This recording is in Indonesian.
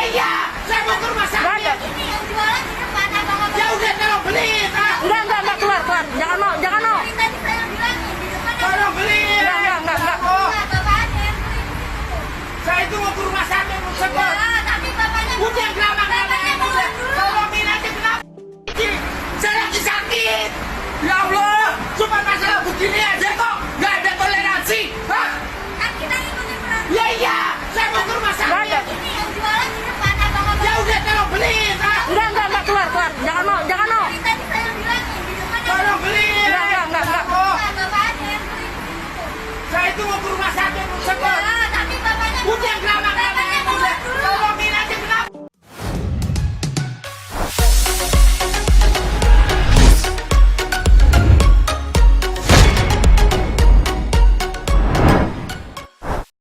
Iya, saya mau ke rumah sakit. Nggak ada. Ini yang jualan di depan abang-abang. Ya udah tolong beli. Enggak, keluar. Jangan mau. Tadi saya bilangin di depan Tolong beli. Enggak. Oh, bapak ada yang beli. saya itu mau ke rumah sakit mau sebut. Ya, tapi bapaknya Udah kenapa bapaknya udah. keluar dulu. Tolongin aja kenapa? Saya lagi sakit. Ya Allah, cuma masalah beginian.